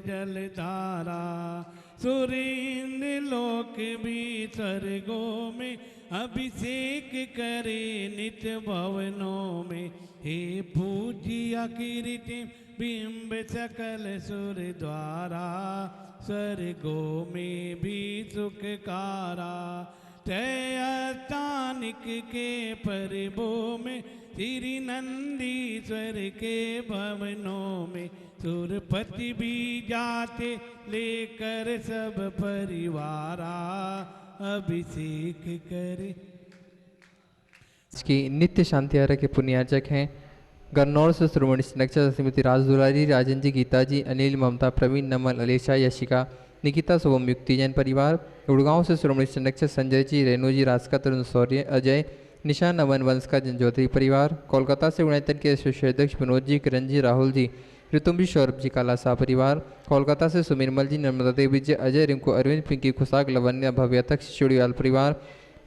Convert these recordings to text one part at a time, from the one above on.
जलधारा। सुरेंद्र लोक भी स्वर्गों में अभिषेक करे नित्य भवनों में। हे पूजिया कीर्ति बिंब सकल सुर द्वारा। स्वर्गों में भी सुखकारा। तैतानिक के पर्वों में श्री नंदीश्वर के भवनों में। सुरपति भी जाते लेकर सब परिवारा। अभिषेक करे। की नित्य शांति आरा के पुण्यार्चक हैं गन्नौर से श्रोमणी संरक्षक श्रीमती राजदुलारी, राजन जी, गीता जी, अनिल, ममता, प्रवीण, नमल, अलेशा, यशिका, निकिता, शुभम, युक्ति जैन परिवार। गुड़गांव से श्रोमणी संरक्षक संजय जी, रेणु जी, रास्का, तरुण, शौर्य, अजय, निशान, नमन, वंश का जनज्योति परिवार। कोलकाता से यूनाइटेड के एसोसिएट अध्यक्ष विनोद जी, किरण जी, राहुल जी, ऋतुम जी, सौरभ जी, कालासा परिवार। कोलकाता से सुमिरमल जी, नर्मदा देवी जी, अजय, रिंकू, अरविंद, पिंकी, खुशाक, लवन्या, भव्यतक, चुड़ीवाल परिवार।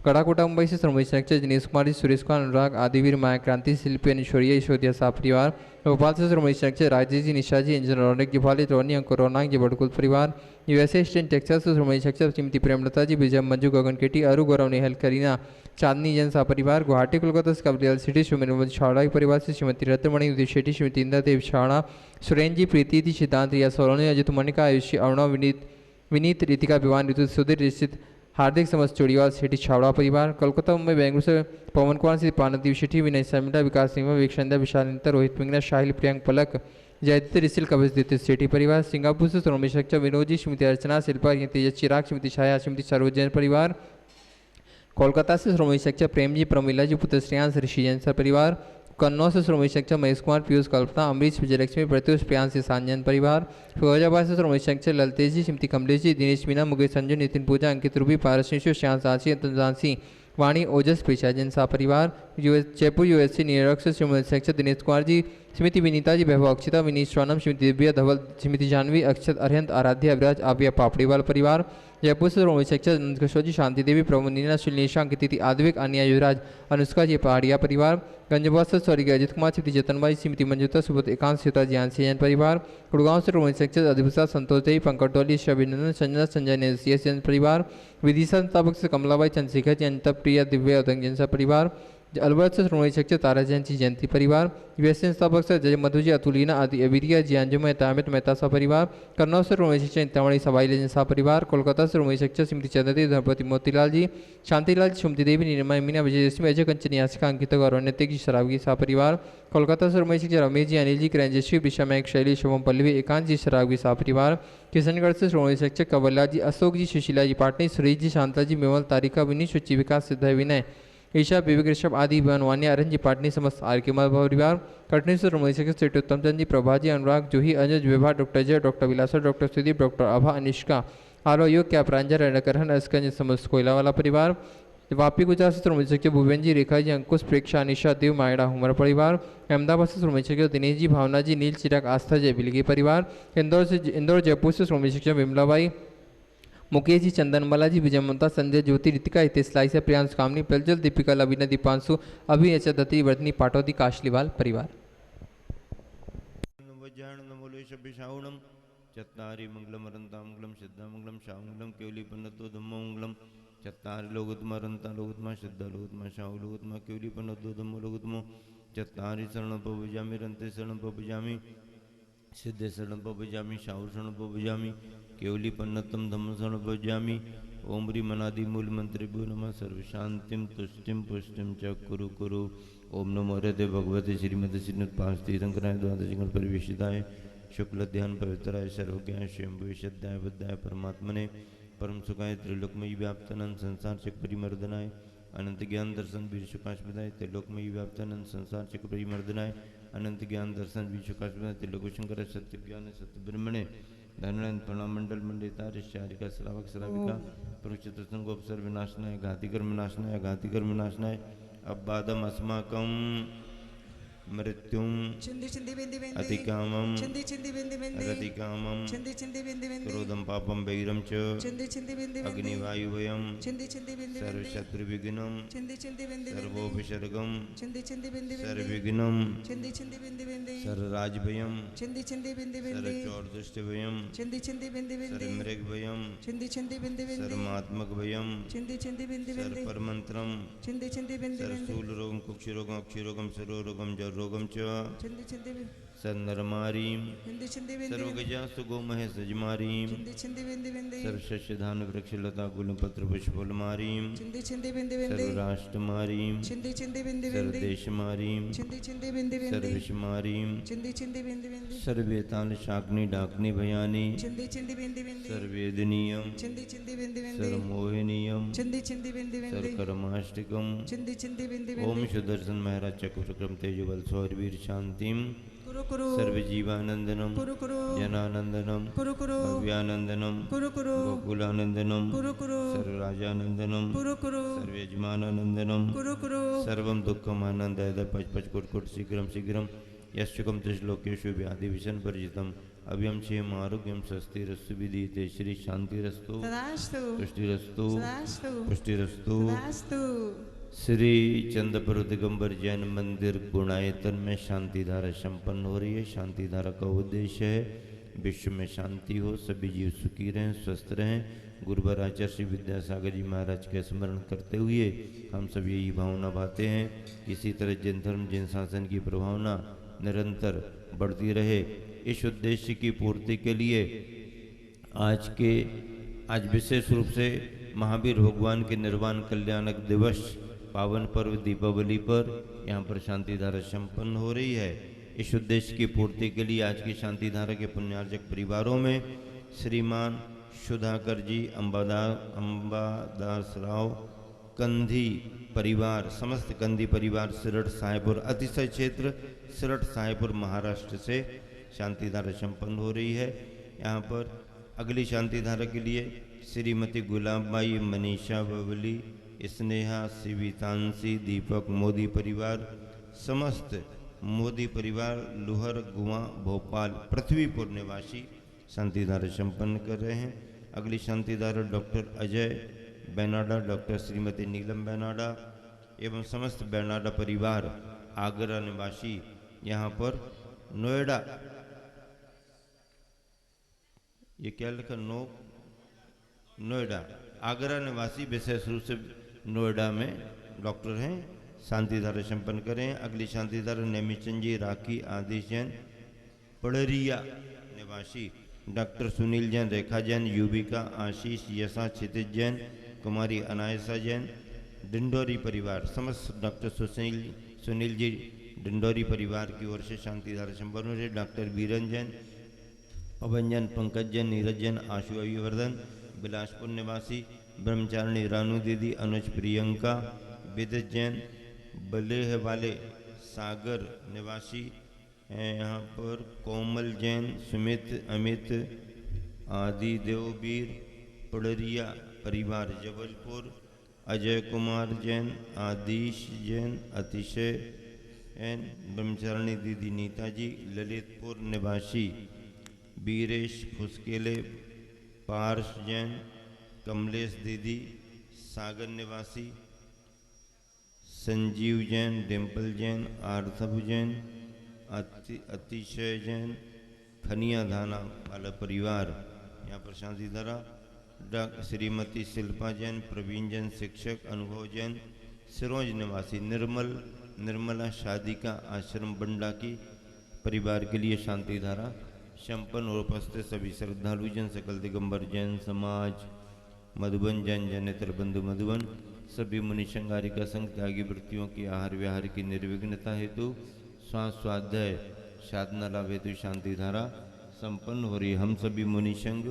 कड़ाकोटा मुंबई से श्रोमणी संरक्षक दिनेश कुमार जी, सुरेश कुमार, अनुराग, आदिवीर, माया क्रांति, शिल्पी, अनिश्वरिया, यशोदिया शाह परिवार। भोपाल से श्रोमणी संरक्षक राजेश जी, निशा जी, इंजन, रौनक जी, भाली, रोनी, अंकुर, रौनक जी, बड़कुल परिवार। यूएसए ईस्टर्न टेक्सास से श्रोमणी संरक्षक श्रीमती प्रेमलता जी, विजय, मंजू, गगन केटी, अरु, गौरव, नेहल, करीना, चांदनी जैन शाह परिवार। गुवाहाटी कोलकाता से कबरियाल सिटी श्रीमती छाड़ा परिवार से श्रीमती रत्नमणि, उदय शेट्टी, श्रीमती इंदा देव छाड़ा, सुरेन जी, प्रीति जी, सिद्धांत, रिया सोलोनी, अजित मणिका, आयुषी, अरुणा, विनीत, रितिका, विवान, ऋतु, सुधीर, रिश्चित, हार्दिक समस्त चोड़ीवाल शेट्टी छावड़ा परिवार। कोलकाता मुंबई बेंगलुरु से पवन कुमार से पानदीप शेट्टी, विनय शर्मिला, विकास सिंह, विवेक, विशाल नित्तर, रोहित मिंगना, शाहिल, प्रियंक, पलक, जयदीप, रिसिल, कवचदित्य शेट्टी परिवार। सिंगापुर से श्रोमणी संरक्षक विनोद जी, श्रीमती अर्चना, शिल्पा, तेजस, चिराग, श्रीमती छाया, श्रीमती सरोज जैन परिवार। कोलकाता से श्रोमणी संरक्षक प्रेम जी, प्रमिला जी, पुत्र श्रेयांश, ऋषि जैन सर परिवार। कन्नौज से श्रोमणी संरक्षक महेश कुमार, पीयूष, कल्पना, अमरीश, विजयलक्ष्मी, प्रत्युष, प्रियांश, सांजन परिवार। फिरोजाबाद से श्रोमणी संरक्षक ललतेज जी, श्रीमती कमलेश जी, दिनेश मीना, मुकेश, संजू, नितिन, पूजा, अंकित, रूबी, पारस, निशु, श्याम, सांसी, अतुल, झांसी, वाणी, ओजस, प्रिशा जैन शाह परिवार। जयपुर यूएससी न्यूयॉर्क से श्रोमणी संरक्षक दिनेश कुमार जी, श्रीमती विनीता जी, वैभव, अक्षिता, विनीत, श्रवणम, श्रीमती दिव्या, धवल, श्रीमती जानवी, अक्षत, अरहंत, आराध्या, अभिराज, आव्या, पापड़ीवाल परिवार। जयपुर से श्रोमणी संरक्षक नंदकिशोर जी, शांति देवी, प्रभु, नीना, शिलेशा, अंकिति, आद्विक, आनिया, युवराज, अनुष्का जी, पहाड़िया परिवार। गंजबाद से स्वर्गीय अजित कुमार, श्रीमती जतनबाई, श्रीमती मंजुता, सुबोध, एकांश, सीता, ज्ञानसी जैन परिवार। गुड़गांव से श्रोमणी संरक्षक अधिभूषा, संतोष देवी, पंकज डोली, शबिनंदन, संजना, संजय ने सीएस जैन परिवार। विदिशा संस्थापक से कमलाबाई, चंद्रशेखर जी, अनिता, प्रिया, दिव्या, उदंग जैन परिवार। अलवर से श्रोमणी संरक्षक तारा जैन जी, जयंती परिवार। यूएसए संस्थापक से जय मधु जी, अतुलीना, आदि, अविरिया जी, अंजुम, तामित, मेहता सा परिवार। कन्नौज से श्रोमणी संरक्षक इंतवाणी, सवाई लेजन सा परिवार। कोलकाता से श्रोमणी संरक्षक श्रीमती चंद्रती, धनपति, मोतीलाल जी, शांतिलाल, सुमति देवी, नीरमा, मीना, विजयलक्ष्मी, अजय, कंचन, यासिका, अंकिता, गौरव, नैतिक जी, शराबगी सा परिवार। कोलकाता से श्रोमणी संरक्षक रमेश जी, अनिल जी, क्रंजश्री, विशा, मैक, शैली, शुभम, पल्लवी, एकांत जी, शराबगी सा परिवार। किशनगढ़ से श्रोमणी संरक्षक कवल्ला जी, अशोक जी, सुशीला जी, पाटनी, सुरेश जी, शांता जी, मेवल, तारिका, विनीत, सुचि, विकास, सिद्ध, विनय, ईशा, विवेक, ऋषभ, आदि, वानिया, अरन जी, पाटनी, समस्त आर के परिवार। कटनी से श्रोमणी संरक्षक श्री उत्तम चंद जी, प्रभा जी, अनुराग, जूही, अजय, विभा, डॉक्टर जय, डॉक्टर विलासा, डॉक्टर सुदीप, डॉक्टर आभा, अनिष्का, आलो, योग, क्या प्रांजल, रणकरहन, अस्कंज, समस्त कोयलावाला परिवार। वापी गुजरात से श्रोमणी संरक्षक भुवन जी, रेखा जी, अंकुश, प्रेक्षा, निशा, देव, मायड़ा, हुमर परिवार। अहमदाबाद से श्रोमणी संरक्षक दिनेश जी, भावना जी, नील, चिराग, आस्था, जय बिलगी परिवार। इंदौर जयपुर से श्रोमणी संरक्षक विमलाबाई, मुकेश जी, चंदनमाला जी, विजय, ममता, संजय, ज्योति, रितिका, हितेश, लाइसा, प्रियांश, कामनी, प्रज्वल, दीपिका, लवीना, दीपांशु, अभि, अचल, दत्ती, वर्धनी, पाटौदी, काशलीवाल परिवार। चत्तारि मंगलम अरंतामंगलम सिद्धामंगलम शामंगलम केवली पन्नतो धम्ममंगलम चत्तारि लोगोत्तम अरंता लोगोत्तम सिद्धा लोगोत्तम शाहु लोगोत्तम केवली पन्नतो धम्मो लोगोत्तमो चत्तारि शरणं पवजामि रन्ते शरणं पवजामि सिद्धे शरणं पवजामि शाहु शरणं पवजामि केवली पन्नतम धम्म शरणं पवजामि ओम ह्रीं मनादि मूल मंत्रेभ्यो नमः सर्व शांतिम तुष्टिम पुष्टिम च कुरु कुरु ओम नमो हृदय भगवते श्रीमती श्रीनुत्पाद तीर्थंकराय द्वादशिंग परिवेशिताय शुक्ल ध्यान पवित्राय सर्वज्ञाय स्वयंभुवे श्रद्धाय बुद्धाय परमात्मने परम सुखाय त्रिलोकमयी व्याप्तानंद संसार चक परिमर्दनाय अनंत ज्ञान दर्शन वीर शुकाशपदाय त्रिलोकमयी व्याप्तानंद संसार चक परिमर्दनाय अनंत ज्ञान दर्शन वीर शुकाशपदाय त्रिलोकशंकर सत्य ज्ञान सत्य ब्रह्मणे धननंद प्रणाम मंडल मंडितार शारिका श्रावक श्राविका पुरुषत्र संगोपसर विनाशनाय घातिकर विनाशनाय घातिकर विनाशनाय अब्बादम अस्माकम मृत्युम चिंदी चिंदी बिंदी बिंदी अतिकामम चिंदी चिंदी बिंदी बिंदी रतिकामम चिंदी चिंदी बिंदी बिंदी क्रोधम पापम वैरम च चिंदी चिंदी बिंदी बिंदी अग्निवायुवयम चिंदी चिंदी बिंदी सर्व बिंदी शत्रु विघ्नम चिंदी चिंदी बिंदी बिंदी सर्वोपसर्गम चिंदी चिंदी बिंदी सर्व बिंदी विघ्नम चिंदी चिंदी बिंदी बिंदी सर्वराजभयम चिंदी चिंदी बिंदी सर्व बिंदी चौर्दुष्टभयम चिंदी चिंदी बिंदी बिंदी सर्वमृगभयम चिंदी चिंदी बिंदी बिंदी सर्वमात्मकभयम चिंदी चिंदी बिंदी बिंदी सर्वपरमंत्रम चिंदी चिंदी बिंदी बिंदी सर्वशूलरोगम कुक्षरोगम अक्षरोगम सर्वरोगम जरोगम च चिंदी चिंदी सन्नरमारीम चिंदी चिंदी बिंदी सर्वगजास्तु गोमहे सजमारीम चिंदी चिंदी बिंदी बिंदी सर्वशस्यधान वृक्षलता गुलपत्र पुष्पफलमारीम चिंदी चिंदी बिंदी बिंदी सर्वराष्ट्रमारीम चिंदी चिंदी बिंदी बिंदी सर्वदेशमारीम चिंदी चिंदी बिंदी बिंदी सर्वविषमारीम चिंदी चिंदी बिंदी बिंदी सर्वेताल शाग्नि डाग्नि भयानी चिंदी चिंदी बिंदी बिंदी सर्वेदनीयम चिंदी चिंदी बिंदी बिंदी सर्वमोहिनीयम चिंदी चिंदी बिंदी बिंदी सर्वकर्माष्टकम चिंदी चिंदी बिंदी ओम बिंदी सुदर्शन महाराज चक्रक्रम तेजबल सौरवीर शांतिम कुरु कुरु सर्वजीवानंदनम कुरु कुरु जनानंदनम कुरु कुरु भव्यानंदनम कुरु कुरु गोकुलानंदनम कुरु कुरु सर्वराजानंदनम कुरु कुरु सर्वयजमानानंदनम कुरु कुरु सर्वं दुःखमानंदाय पच पच कुट शीघ्रम शीघ्रम यश्चुकम त्रिश्लोकेषु व्याधि विषण परिजितम अभ्यम क्षेम आरोग्यम स्वस्तिरस्तु विदीते श्री शांतिरस्तु तदास्तु पुष्टिरस्तु तदास्तु पुष्टिरस्तु तदास्तु श्री चंद्रपुर दिगंबर जैन मंदिर गुणायतन में शांति धारा संपन्न हो रही है। शांति धारा का उद्देश्य है विश्व में शांति हो, सभी जीव सुखी रहें, स्वस्थ रहें। गुरुवर आचार्य श्री विद्यासागर जी महाराज के स्मरण करते हुए हम सब यही भावना भाते हैं। इसी तरह जिन धर्म जिन शासन की प्रभावना निरंतर बढ़ती रहे। इस उद्देश्य की पूर्ति के लिए आज विशेष रूप से महावीर भगवान के निर्वाण कल्याणक दिवस पावन पर्व दीपावली पर यहाँ पर शांति धारा संपन्न हो रही है। इस उद्देश्य की पूर्ति के लिए आज की शांति धारा के पुण्यार्जक परिवारों में श्रीमान सुधाकर जी, अंबादास राव, कंधी परिवार, समस्त कंधी परिवार सिरट साहेबपुर अतिशय क्षेत्र सिरट साहेबपुर महाराष्ट्र से शांति धारा संपन्न हो रही है। यहाँ पर अगली शांति धारा के लिए श्रीमती गुलाबबाई, मनीषा बबली, स्नेहा, शिवितांशी, दीपक मोदी परिवार, समस्त मोदी परिवार लुहर गुआ भोपाल पृथ्वीपुर निवासी शांति धारा संपन्न कर रहे हैं। अगली शांति धारा डॉक्टर अजय बेनाडा, डॉक्टर श्रीमती नीलम बेनाडा एवं समस्त बेनाडा परिवार आगरा निवासी यहाँ पर नोएडा, ये क्या लिखा, नोएडा आगरा निवासी विशेष रूप से नोएडा में डॉक्टर हैं, शांति धारा संपन्न करें। अगली शांति धारा नेमिचंद जी, राखी, आदिश जैन, पड़रिया निवासी डॉक्टर सुनील जैन, रेखा जैन, युविका, आशीष, यशा, क्षितिज जैन, कुमारी अनायसा जैन, डिंडोरी परिवार, समस्त डॉक्टर सुनील जी डिंडोरी परिवार की ओर से शांति धारा संपन्न हो रही। डॉक्टर बीरन जैन, पवन जैन, पंकज जैन, नीरज जैन, आशु अभिवर्धन बिलासपुर निवासी, ब्रह्मचारिणी रानू दीदी, अनुज प्रियंका, विदित जैन, बलेह वाले सागर निवासी हैं यहाँ पर, कोमल जैन, सुमित, अमित, आदि देववीर, पड़रिया परिवार जबलपुर, अजय कुमार जैन, आदिश जैन, अतिशय जैन, ब्रह्मचारिणी दीदी नीता जी, ललितपुर निवासी वीरेश फुसकेले, पार्श जैन, कमलेश दीदी, सागर निवासी संजीव जैन, डिम्पल जैन, आर्थव जैन, अतिशय जैन, खनिया धाना वाला परिवार यहाँ पर शांति धारा। श्रीमती शिल्पा जैन, प्रवीण जैन शिक्षक, अनुभव जैन, सिरोंज निवासी निर्मला शादी का आश्रम बंडा की परिवार के लिए शांति धारा संपन्न और उपस्थित सभी श्रद्धालु जन, सकल दिगंबर जैन समाज, मधुबन जैन, जैनेतर बंधु मधुबन, सभी मुनि संगारिका संघ त्यागी वृत्तियों की आहार विहार की निर्विघ्नता हेतु श्वास स्वाध्याय साधना लाभ हेतु शांति धारा संपन्न हो रही। हम सभी मुनि संघ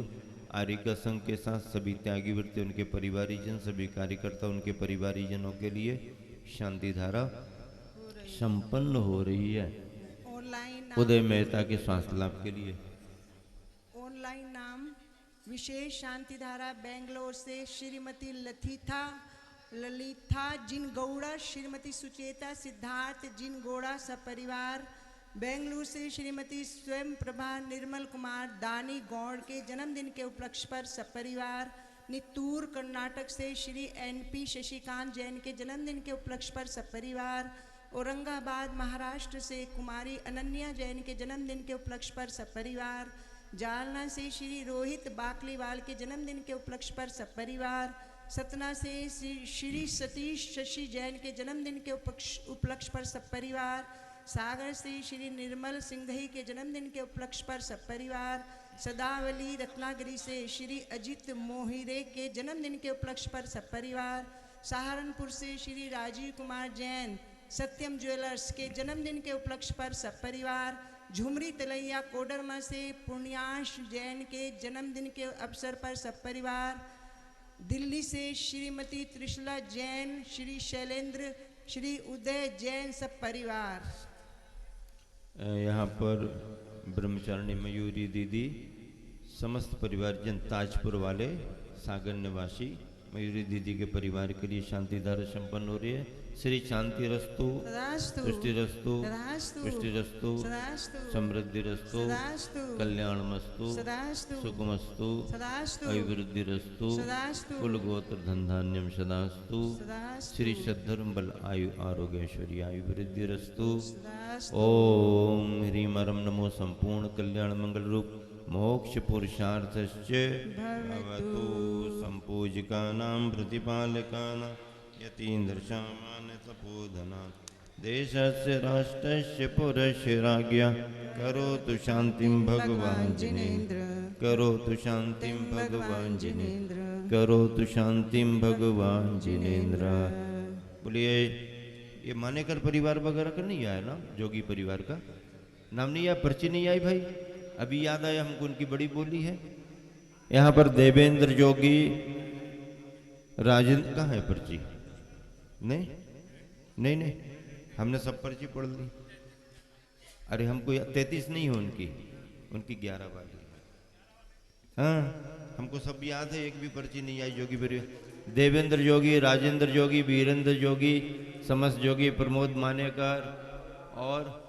आरिका संघ के साथ सभी त्यागी वृत्ति, उनके परिवारीजन, सभी कार्यकर्ता, उनके परिवारीजनों के लिए शांति धारा संपन्न हो रही है। उदय मेहता के स्वास्थ्य लाभ के लिए ऑनलाइन नाम विशेष शांति धारा बेंगलोर से श्रीमती लथिता ललिता जिनगौड़ा, श्रीमती सुचेता सिद्धार्थ जिनगौड़ा सपरिवार। बेंगलुरु से श्रीमती स्वयं प्रभा निर्मल कुमार दानी गौड़ के जन्मदिन के उपलक्ष्य पर सपरिवार। नित्तूर कर्नाटक से श्री NP शशिकांत जैन के जन्मदिन के उपलक्ष्य पर सपरिवार। औरंगाबाद महाराष्ट्र से कुमारी अनन्या जैन के जन्मदिन के उपलक्ष्य पर सपरिवार। जालना से श्री रोहित बाकलीवाल के जन्मदिन के उपलक्ष्य पर सपरिवार। सतना से श्री सतीश शशि जैन के जन्मदिन के उपलक्ष्य पर सपरिवार। सागर से श्री निर्मल सिंघई के जन्मदिन के उपलक्ष्य पर सपरिवार। सदावली रत्नागिरी से श्री अजित मोहिरे के जन्मदिन के उपलक्ष्य पर सपरिवार। सहारनपुर से श्री राजीव कुमार जैन सत्यम ज्वेलर्स के जन्मदिन के उपलक्ष्य पर सपरिवार। झुमरी तलैया कोडरमा से पुण्याश जैन के जन्मदिन के अवसर पर सपरिवार। दिल्ली से श्रीमती त्रिशला जैन, श्री शैलेंद्र, श्री उदय जैन सपरिवार। यहाँ पर ब्रह्मचारिणी मयूरी दीदी, समस्त परिवार जन ताजपुर वाले सागर निवासी मयूरी दीदी के परिवार के लिए शांति धारा संपन्न हो रही है। श्री शांति रस्तु, पुष्टि रस्तु, पुष्टि रस्तु, समृद्धि रस्तु, कल्याण मस्तु, सुखमस्तु, अभिवृद्धि रस्तु, कुल गोत्र धन धान्यम सदास्तु, श्री सद्धर्म बल आयु आरोग्य ऐश्वर्य अभिवृद्धि रस्तु। ओम ह्रीम अरम नमो संपूर्ण कल्याण मंगल रूप मोक्ष पुरुषार्थस्य भवतु। संपूजिकानां प्रतिपालकानां यतीन्द्रशामान्य तपोधना देशस्य राष्ट्रस्य पुरस्य राज्ञा करोतु शांतिं भगवान् जिनेन्द्र, करोतु शांतिं भगवान् जिनेन्द्र, करोतु शांतिं भगवान् जिनेन्द्र। बोलिए ये मानेकर परिवार वगैरह का नहीं आया ना, जोगी परिवार का नाम नहीं आया, पर्ची नहीं आई भाई, अभी याद आया हमको, उनकी बड़ी बोली है। यहाँ पर देवेंद्र जोगी राजेंद्र कहाँ है पर्ची? नहीं नहीं नहीं, हमने सब पर्ची पढ़ ली। अरे हमको 33 नहीं है उनकी, उनकी 11 वाली। हाँ हमको सब याद है, एक भी पर्ची नहीं आई जोगी परिवार। देवेंद्र जोगी, राजेंद्र जोगी, वीरेंद्र जोगी, समस्त जोगी, प्रमोद मानेकर और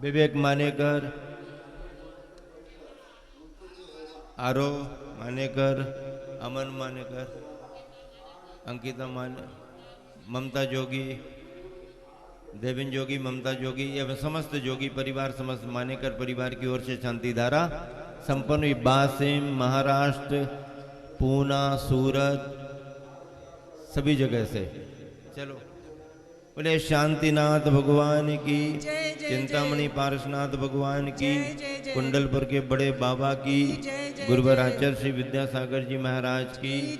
विवेक मानेकर, आरो मानेकर, अमन मानेकर, अंकिता माने, ममता जोगी, देवेंद्र जोगी, ममता जोगी, ये समस्त जोगी परिवार, समस्त मानेकर परिवार की ओर से शांति धारा संपन्न हुई। बासिम, महाराष्ट्र, पूना, सूरत, सभी जगह से। चलो बोले शांतिनाथ भगवान की, चिंतामणि पारसनाथ भगवान की, कुंडलपुर के बड़े बाबा की, गुरुवर आचार्य श्री विद्यासागर जी महाराज की,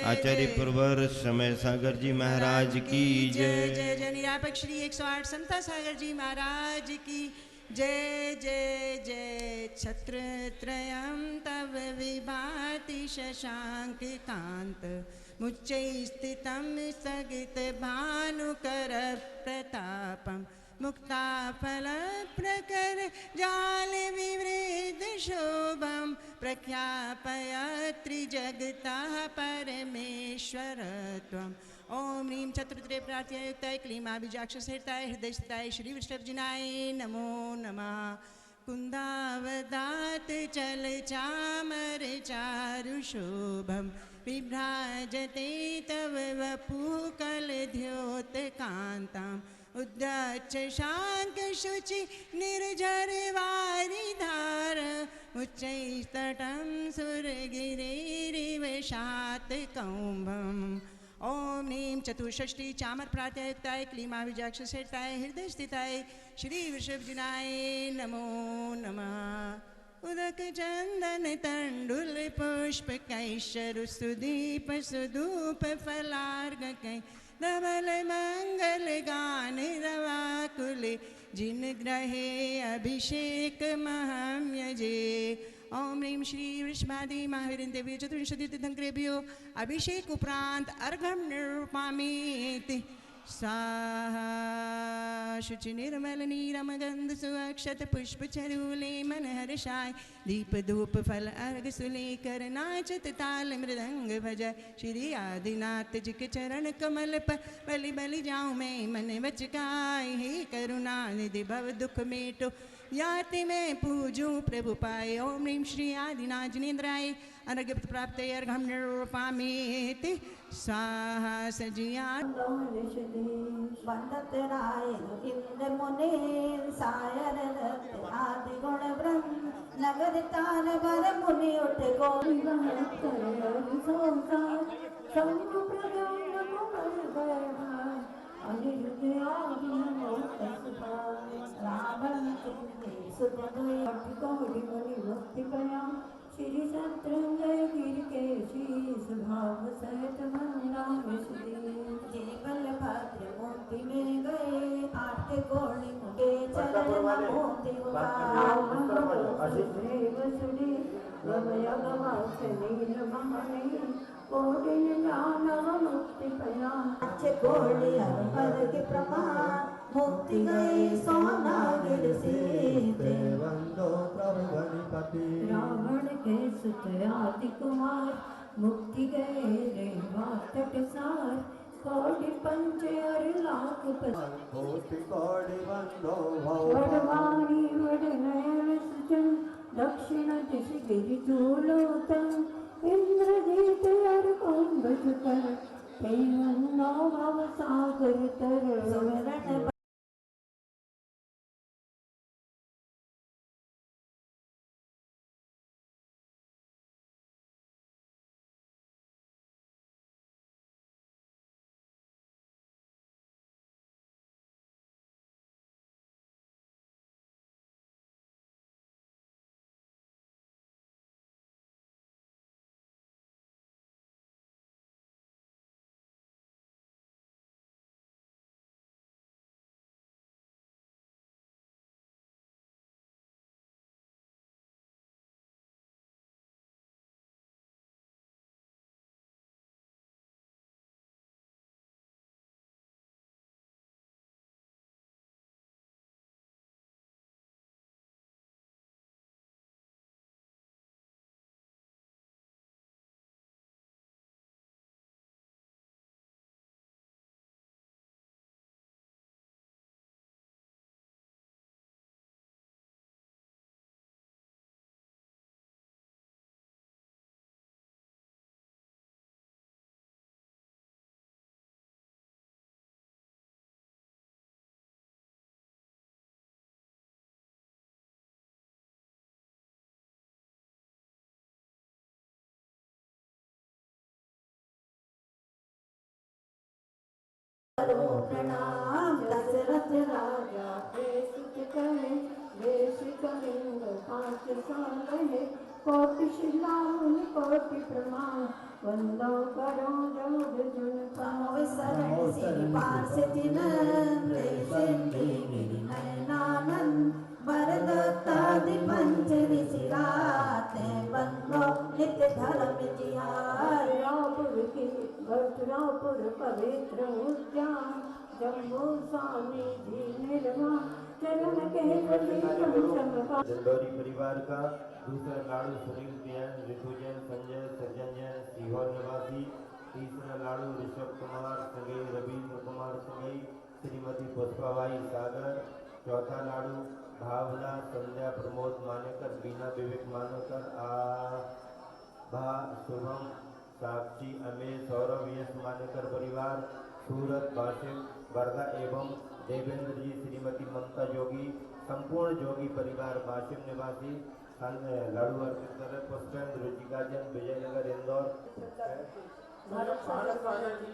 आचार्य पुरवर समय सागर जी महाराज की जय। जय जय निरापक श्री 108 समता सागर जी महाराज की जय। जय जय छत्र त्रयं तव विभाति शशांक कांत, मुच्चै स्थितं स्थगित भानुकर प्रतापं, मुक्ताफल प्रकर जाल विवृत शोभं, प्रख्यापय त्रिजगतः परमेश्वर त्वम्। ओम ह्रीं चतुर्थे प्रार्थनायुक्ताय क्लीमाभिजाक्षसहिताय हृदयस्थिताय श्री वृषभजिनाय नमो नमः। कुन्दावदात चल चामर चारुशोभं, विभ्राजते तव वपुकलद्योतकान्ताम्, उद्दाच्च शाङ्कशुचि निर्झरवारिधार, उच्चैस्तटं सुरगिरिरिव शातकौम्भम्। ओम नीम चतुष्षष्टि चामर प्रातयुक्ताय क्लीमाभिजाक्षसहिताय हृदय स्थिताय श्री वृषभजिनाय नमो नमः। उदक चंदन तंडुल पुष्प कैशरु सुदीप सुधूप फलार्घ कै, धवल मंगल गान रवाकुल, जिन ग्रहे अभिषेक महं यजे। ओम ह्रीं श्री वृषभादि महावीर देवी चतुर्विंशति तीर्थंकरेभ्यो अभिषेक उपरांत अर्घम निरूपयामि। स्वाहा शुचि निर्मल नीरम गंध सुअक्षत पुष्प चरूले मन हर्षाय दीप धूप फल अर्घ सुलेकर नाचत ताल मृदंग भज श्री आदिनाथ जी के चरण कमल पर बलि बलि जाऊं मैं मन वचकाय हे करुणा निधि भव दुख मेटो याति मैं पूजूं प्रभु पाए ओम ह्रीं श्री आदिनाथ जिनेन्द्राय अर्घ्य प्राप्त अर्घम निरूपामेति स्वाहा सजिया वंदतराय इंद्र मुनीन सायर आदि गुण ब्रह्म नगर तार बर मुनि उठ गौरी श्री शत्रुंजय गिर के शीस भाव सहित मंगलाम श्री जीवल भद्र मोती में गए आठ गोणी मुझे चरण मोती वसुड़ी नील महानी कोटिन ज्ञान मुक्ति पया अच्छे गोड़ी हर के प्रमाण मुक्ति गई सोना गिर सीते वंदो प्रभु गणपति रावण के सुत आदि कुमार मुक्ति गए रेवा तटसार कोटि पंच और लाख कोटि कोटि वंदो वडवाणी वडनयन सुचन दक्षिण दिश गिरि चूलोतम इंद्रजीत और कुंभशकर वंदो भव सागर तर प्रणाम दशरथ राजा देश कहे देश करेंग पाँच साल है कोटि शिला मुनि कोटि प्रमाण वंदो करो जोग जुन पावे शरण सिर पास जिनन रे सिंधी गिरि नयनानंद वरदत्तादि पंच ऋषिराते वंदो नित्य धर्म जिहार रापुर की भद्रापुर पवित्र उद्यान जम्मू स्वामी जी निर्मा चरण के जंदौरी परिवार का दूसरा लाड़ू सुनील जैन, ऋतु जैन, संजय सर्जन जैन, सीहोर निवासी। तीसरा लाड़ू ऋषभ कुमार संगई, रविंद्र कुमार संगई, श्रीमती पुष्पाबाई सागर। चौथा लाड़ू भावना संध्या प्रमोद मानेकर, बीना विवेक मानेकर, आभा शुभम साक्षी अमेश सौरभ यश मानेकर परिवार। सूरत वाशिम वर्धा एवं देवेंद्र जी, श्रीमती ममता जोगी, संपूर्ण जोगी परिवार वाशिम निवासी। लाड़ू अर्पित कर पुष्पेंद्र रुचिका जैन, विजयनगर इंदौर। अच्छा भारत सागर जी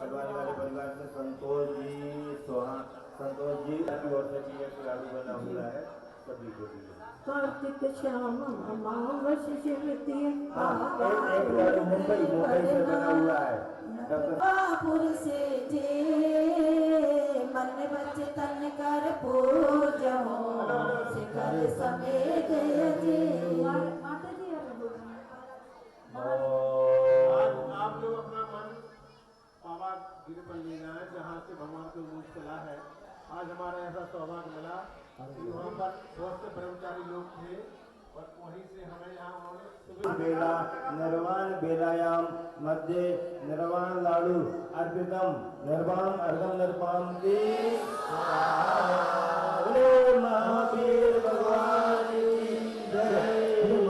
हलवानी वाले परिवार से संतोष जी संतोष जी की ओर से भी एक लाड़ू बना हुआ है सभी को भी। कार्तिक श्याम अमावस शिवती एक लाड़ू मुंबई से बना हुआ है। बापुर से जे मन बच तन कर पूजो शिखर समेत जे माता जी आप लोग अपना मन वहाँ पर बहुत से ब्रह्मचारी लोग थे और वहीं से हमें यहाँ उन्होंने बेला निर्वाण बेलायाम मध्य निर्वाण लाडू अर्पितम निर्वाण अर्घम निर्वाण की महावीर भगवान की जय।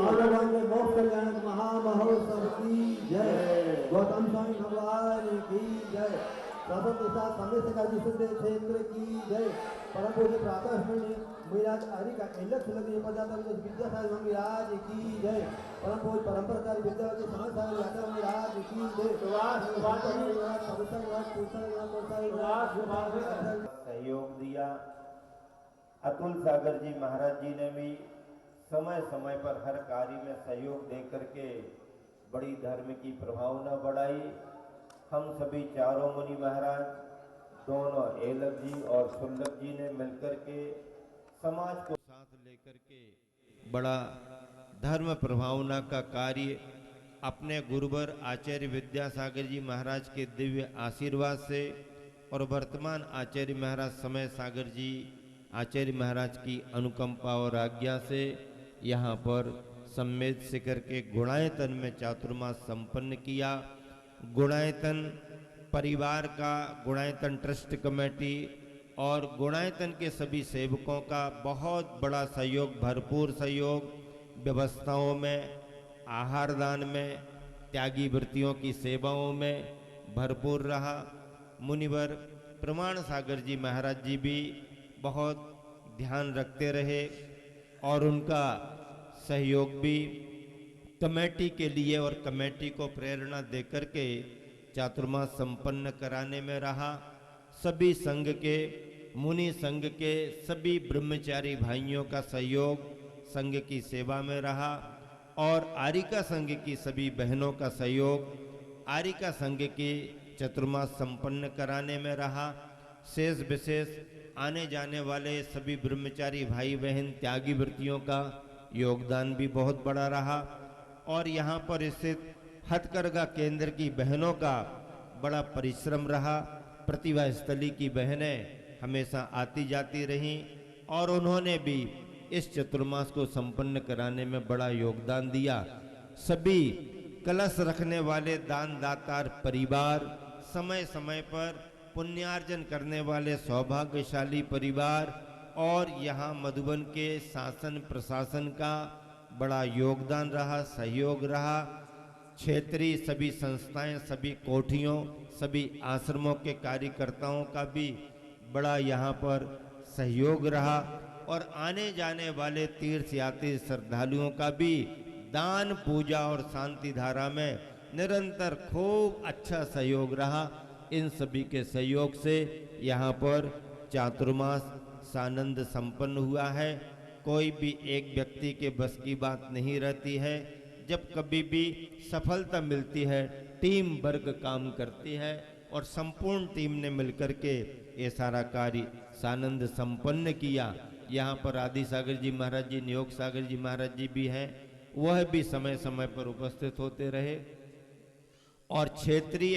भगवान के मोक्ष कल्याण महामहोत्सव की जय। गौतम स्वामी भगवान की जय। प्रथम के साथ समय का विशुद्ध क्षेत्र की जय। परम पूज्य प्रातः स्मरण मिराज हरि का इलख लगे पदार्थ विद्यासागर मिराज की जय। परम पूज्य परंपराचार्य विद्यावती समाज सागर यादव मिराज की जय। सहयोग दिया। अतुल सागर जी महाराज जी ने भी समय समय पर हर कार्य में सहयोग दे करके बड़ी धर्म की प्रभावना बढ़ाई। हम सभी चारों मुनि महाराज, दोनों एलक जी और सुल्लभ जी ने मिलकर के समाज को साथ लेकर के बड़ा धर्म प्रभावना का कार्य अपने गुरुवर आचार्य विद्यासागर जी महाराज के दिव्य आशीर्वाद से और वर्तमान आचार्य महाराज समय सागर जी आचार्य महाराज की अनुकंपा और आज्ञा से यहाँ पर सम्मेद शिखर के गुणायतन में चातुर्मास संपन्न किया। गुणायतन परिवार का, गुणायतन ट्रस्ट कमेटी और गुणायतन के सभी सेवकों का बहुत बड़ा सहयोग, भरपूर सहयोग व्यवस्थाओं में, आहार दान में, त्यागी वृत्तियों की सेवाओं में भरपूर रहा। मुनिवर प्रमाण सागर जी महाराज जी भी बहुत ध्यान रखते रहे और उनका सहयोग भी कमेटी के लिए और कमेटी को प्रेरणा देकर के चातुर्मास संपन्न कराने में रहा। सभी संघ के, मुनि संघ के सभी ब्रह्मचारी भाइयों का सहयोग संघ की सेवा में रहा और आरिका संघ की सभी बहनों का सहयोग आरिका संघ के चतुर्मास संपन्न कराने में रहा। शेष विशेष आने जाने वाले सभी ब्रह्मचारी भाई बहन त्यागी वृत्तियों का योगदान भी बहुत बड़ा रहा और यहाँ पर स्थित हथकरघा केंद्र की बहनों का बड़ा परिश्रम रहा। प्रतिभा स्थली की बहनें हमेशा आती जाती रहीं और उन्होंने भी इस चतुर्मास को संपन्न कराने में बड़ा योगदान दिया। सभी कलश रखने वाले दान दातार परिवार, समय समय पर पुण्यार्जन करने वाले सौभाग्यशाली परिवार और यहाँ मधुबन के शासन प्रशासन का बड़ा योगदान रहा, सहयोग रहा। क्षेत्रीय सभी संस्थाएं, सभी कोठियों, सभी आश्रमों के कार्यकर्ताओं का भी बड़ा यहाँ पर सहयोग रहा और आने जाने वाले तीर्थयात्री श्रद्धालुओं का भी दान, पूजा और शांति धारा में निरंतर खूब अच्छा सहयोग रहा। इन सभी के सहयोग से यहाँ पर चातुर्मास सानंद संपन्न हुआ है। कोई भी एक व्यक्ति के बस की बात नहीं रहती है। जब कभी भी सफलता मिलती है, टीम वर्क काम करती है और संपूर्ण टीम ने मिलकर के ये सारा कार्य सानंद संपन्न किया। यहाँ पर आदि सागर जी महाराज जी, नियोग सागर जी महाराज जी भी हैं, वह भी समय समय पर उपस्थित होते रहे और क्षेत्रीय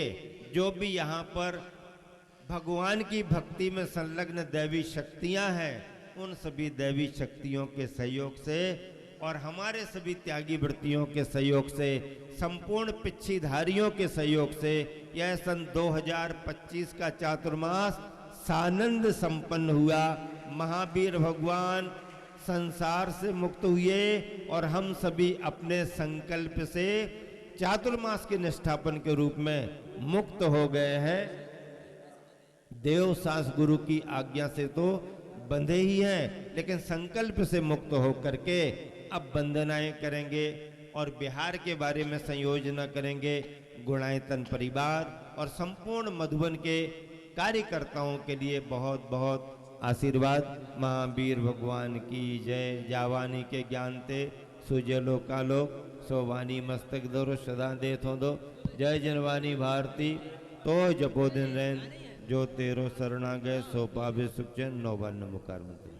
जो भी यहाँ पर भगवान की भक्ति में संलग्न दैवी शक्तियाँ हैं, उन सभी दैवी शक्तियों के सहयोग से और हमारे सभी त्यागी वृत्तियों के सहयोग से, संपूर्ण पिच्छीधारियों के सहयोग से यह सन 2025 का चातुर्मास सानंद संपन्न हुआ। महावीर भगवान संसार से मुक्त हुए और हम सभी अपने संकल्प से चातुर्मास के निष्ठापन के रूप में मुक्त हो गए हैं। देव सास गुरु की आज्ञा से तो बंधे ही हैं, लेकिन संकल्प से मुक्त होकर के अब वंदनाएं करेंगे और बिहार के बारे में संयोजना करेंगे। गुणायतन परिवार और संपूर्ण मधुबन के कार्यकर्ताओं के लिए बहुत बहुत आशीर्वाद। महावीर भगवान की जय। जावानी के ज्ञान ते सुजलो कालो सोवानी मस्तक दो सदा दे थो दो। जय जनवानी भारती तो जपो दिन रैन जो तेरो शरणा गए सो पावे सुख चैन। नौबान नमोकार मंत्री।